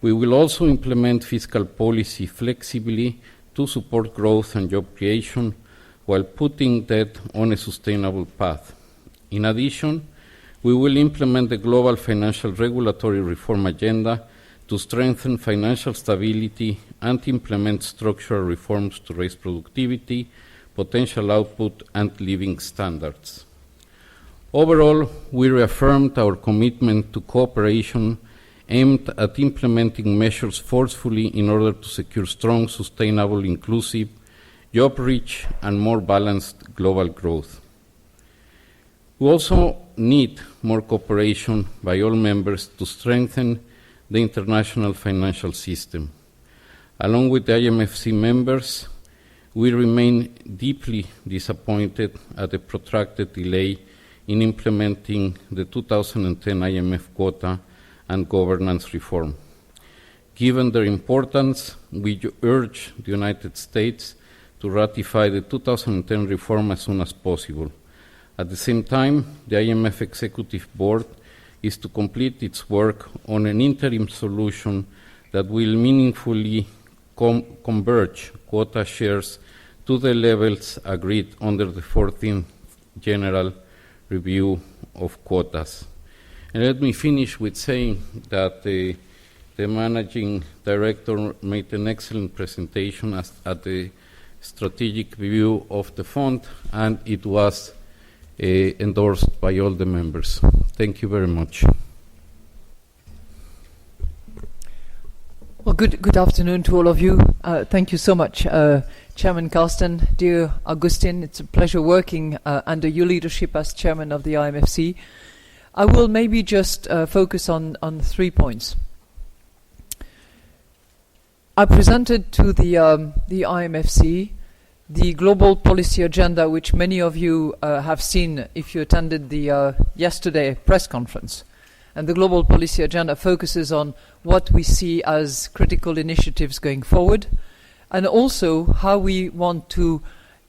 We will also implement fiscal policy flexibly to support growth and job creation while putting debt on a sustainable path. In addition, we will implement the global financial regulatory reform agenda to strengthen financial stability and implement structural reforms to raise productivity, potential output, and living standards. Overall, we reaffirmed our commitment to cooperation aimed at implementing measures forcefully in order to secure strong, sustainable, inclusive, job-rich, and more balanced global growth. We also need more cooperation by all members to strengthen the international financial system. Along with the IMFC members, we remain deeply disappointed at the protracted delay in implementing the 2010 IMF quota and governance reform. Given their importance, we urge the United States to ratify the 2010 reform as soon as possible. At the same time, the IMF Executive Board is to complete its work on an interim solution that will meaningfully converge quota shares to the levels agreed under the 14th General Review of Quotas. And let me finish with saying that the Managing Director made an excellent presentation at the strategic review of the fund, and it was endorsed by all the members. Thank you very much. Well, good afternoon to all of you. Thank you so much, Chairman Carsten, dear Agustin. It's a pleasure working under your leadership as Chairman of the IMFC. I will maybe just focus on 3 points. I presented to the IMFC the global policy agenda, which many of you have seen if you attended the yesterday press conference. And the global policy agenda focuses on what we see as critical initiatives going forward, and also how we want to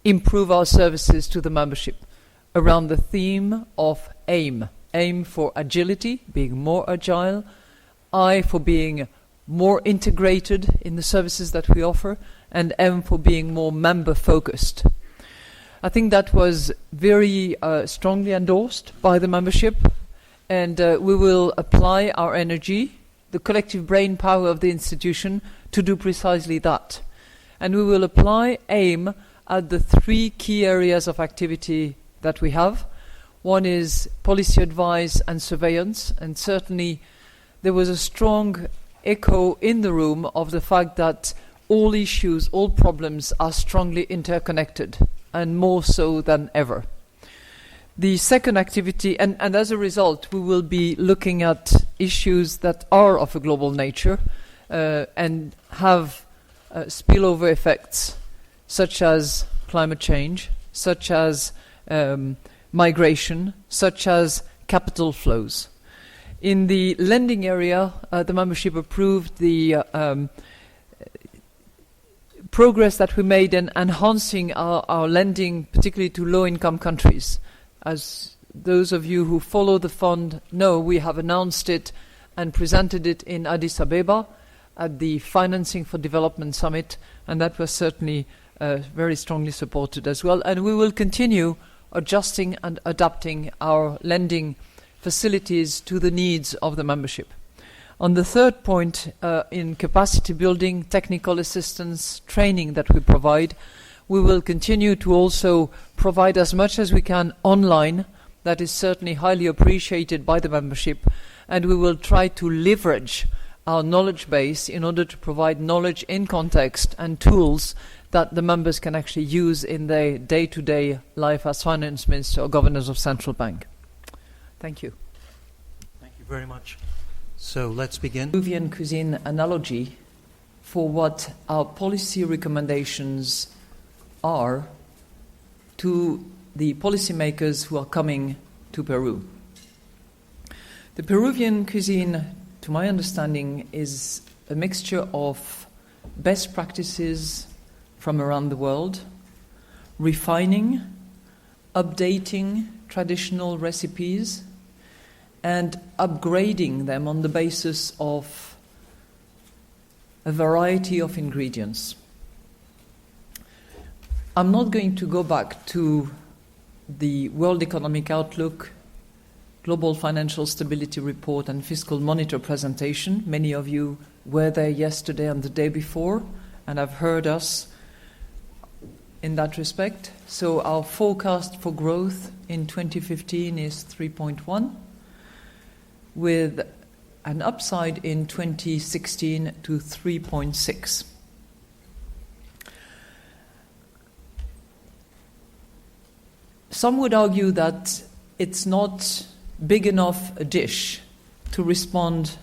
improve our services to the membership around the theme of AIM. AIM for agility, being more agile, I for being more integrated in the services that we offer, and M for being more member-focused. I think that was very strongly endorsed by the membership, and we will apply our energy, the collective brain power of the institution, to do precisely that. And we will apply AIM at the 3 key areas of activity that we have. One is policy advice and surveillance, and certainly there was a strong echo in the room of the fact that all issues, all problems are strongly interconnected, and more so than ever. The second activity, and as a result, we will be looking at issues that are of a global nature and have spillover effects, such as climate change, such as migration, such as capital flows. In the lending area, the membership approved the progress that we made in enhancing our lending, particularly to low-income countries. As those of you who follow the fund know, we have announced it and presented it in Addis Ababa at the Financing for Development Summit, and that was certainly very strongly supported as well. And we will continue adjusting and adapting our lending facilities to the needs of the membership. On the third point, in capacity building, technical assistance, training that we provide, we will continue to also provide as much as we can online. That is certainly highly appreciated by the membership, and we will try to leverage our knowledge base in order to provide knowledge in context and tools that the members can actually use in their day-to-day life as finance minister or governors of central bank. Thank you. Thank you very much. So let's begin. Peruvian cuisine analogy for what our policy recommendations are to the policymakers who are coming to Peru. The Peruvian cuisine, to my understanding, is a mixture of best practices from around the world, refining, updating traditional recipes, and upgrading them on the basis of a variety of ingredients. I'm not going to go back to the World Economic Outlook, Global Financial Stability Report, and Fiscal Monitor presentation. Many of you were there yesterday and the day before, and have heard us in that respect. So our forecast for growth in 2015 is 3.1, with an upside in 2016 to 3.6. Some would argue that it's not big enough a dish to respond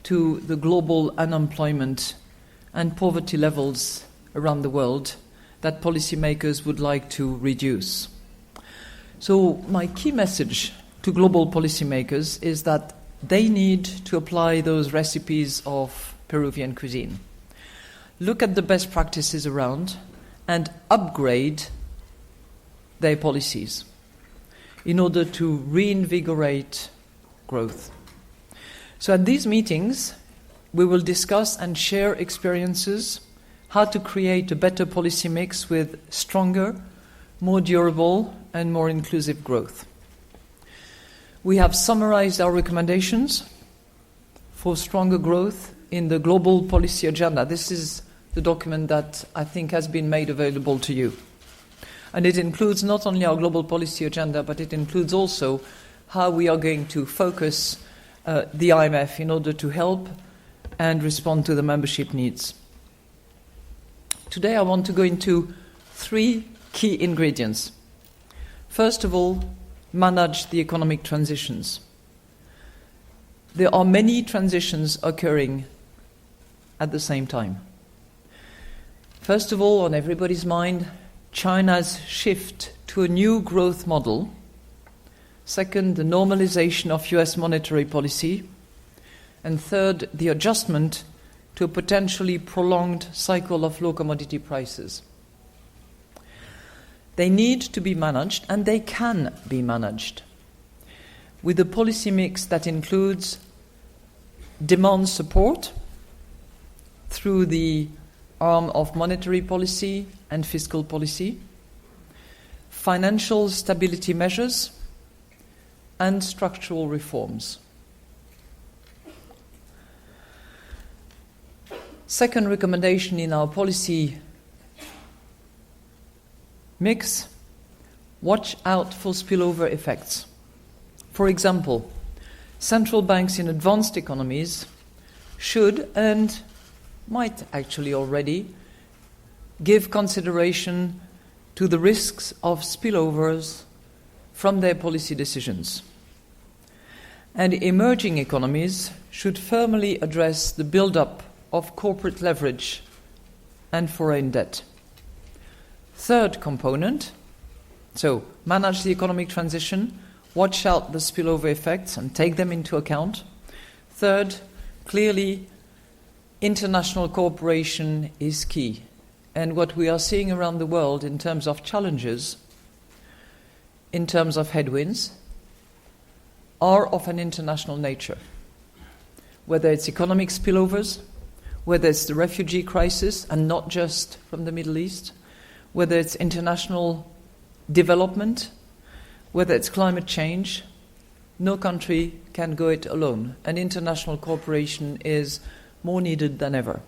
to the global unemployment and poverty levels around the world that policymakers would like to reduce. So my key message to global policymakers is that they need to apply those recipes of Peruvian cuisine. Look at the best practices around and upgrade their policies in order to reinvigorate growth. So at these meetings, we will discuss and share experiences, how to create a better policy mix with stronger, more durable, and more inclusive growth. We have summarized our recommendations for stronger growth in the Global Policy Agenda. This is the document that I think has been made available to you. And it includes not only our Global Policy Agenda, but it includes also how we are going to focus the IMF in order to help and respond to the membership needs. Today I want to go into 3 key ingredients. First of all, manage the economic transitions. There are many transitions occurring at the same time. First of all, on everybody's mind, China's shift to a new growth model. Second, the normalization of US monetary policy. And third, the adjustment to a potentially prolonged cycle of low commodity prices. They need to be managed, and they can be managed, with a policy mix that includes demand support through the arm of monetary policy and fiscal policy, financial stability measures, and structural reforms. Second recommendation in our policy mix, watch out for spillover effects. For example, central banks in advanced economies should and might actually already give consideration to the risks of spillovers from their policy decisions. And emerging economies should firmly address the build-up of corporate leverage and foreign debt. Third component, so manage the economic transition, watch out the spillover effects and take them into account. Third, clearly, international cooperation is key. And what we are seeing around the world in terms of challenges, in terms of headwinds, are of an international nature. Whether it's economic spillovers, whether it's the refugee crisis, and not just from the Middle East, whether it's international development, whether it's climate change, no country can go it alone. And international cooperation is more needed than ever.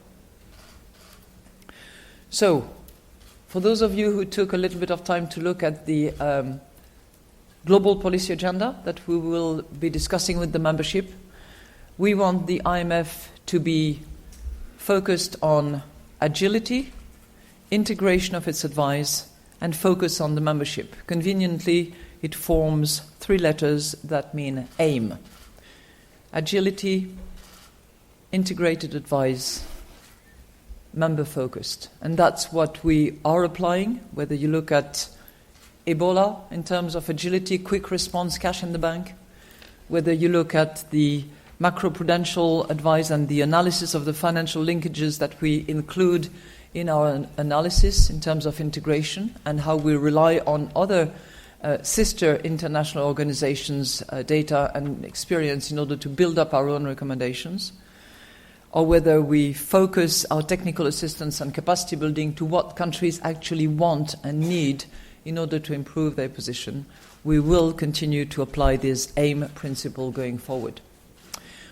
So, for those of you who took a little bit of time to look at the global policy agenda that we will be discussing with the membership, we want the IMF to be focused on agility, integration of its advice, and focus on the membership. Conveniently, it forms 3 letters that mean AIM. Agility, integrated advice, member-focused. And that's what we are applying, whether you look at Ebola in terms of agility, quick response, cash in the bank, whether you look at the macroprudential advice and the analysis of the financial linkages that we include in our analysis in terms of integration, and how we rely on other sister international organizations' data and experience in order to build up our own recommendations. or whether we focus our technical assistance and capacity building to what countries actually want and need in order to improve their position, we will continue to apply this AIM principle going forward.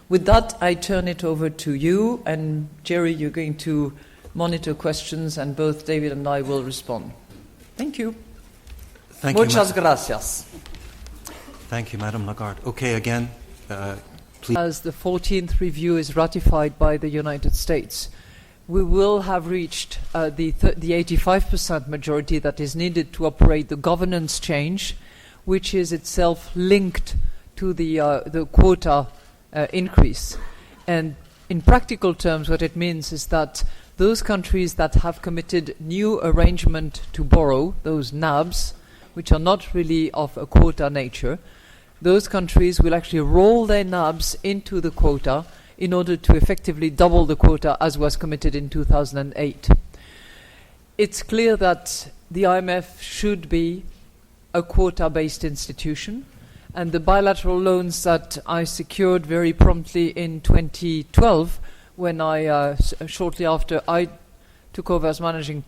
With that, I turn it over to you, and Jerry, you're going to monitor questions, and both David and I will respond. Thank you. Thank you. Muchas gracias. Thank you, Madam Lagarde. Okay, again, please. As the 14th review is ratified by the United States, we will have reached the 85% majority that is needed to operate the governance change, which is itself linked to the quota increase. And in practical terms, what it means is that those countries that have committed new arrangement to borrow, those NABs, which are not really of a quota nature, those countries will actually roll their NABs into the quota in order to effectively double the quota as was committed in 2008. It's clear that the IMF should be a quota-based institution, and the bilateral loans that I secured very promptly in 2012, when shortly after I took over as managing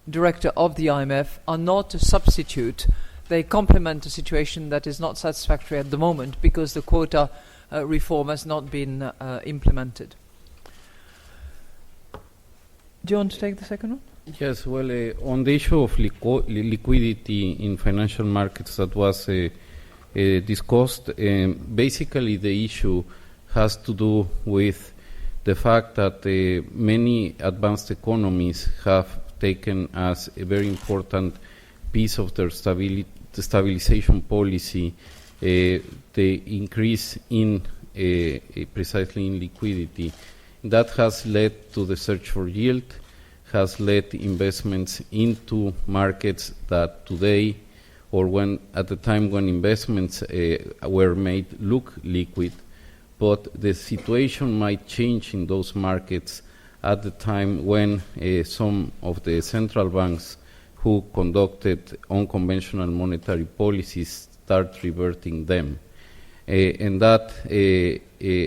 director of the IMF, are not a substitute. They complement a situation that is not satisfactory at the moment because the quota reform has not been implemented. Do you want to take the second one? Yes, well, on the issue of liquidity in financial markets that was discussed, basically the issue has to do with the fact that many advanced economies have taken as a very important piece of their stabilization policy the increase in precisely in liquidity. That has led to the search for yield, has led investments into markets that today, or when at the time when investments were made, look liquid, but the situation might change in those markets at the time when some of the central banks who conducted unconventional monetary policies start reverting them. And that,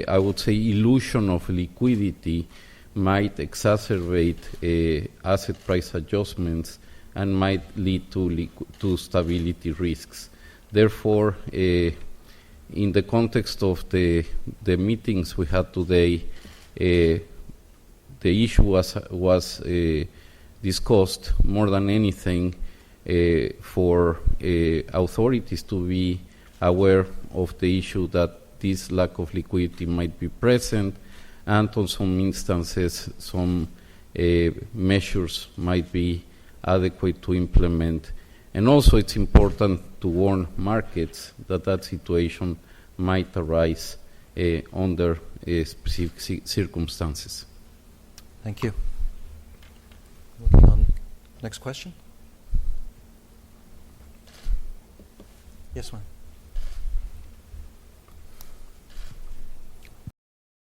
I would say, illusion of liquidity might exacerbate asset price adjustments and might lead to stability risks. Therefore, in the context of the meetings we had today, the issue was discussed more than anything for authorities to be aware of the issue that this lack of liquidity might be present, and on some instances some measures might be adequate to implement. And also it's important to warn markets that that situation might arise under specific circumstances. Thank you. Moving on. Next question. Yes, ma'am.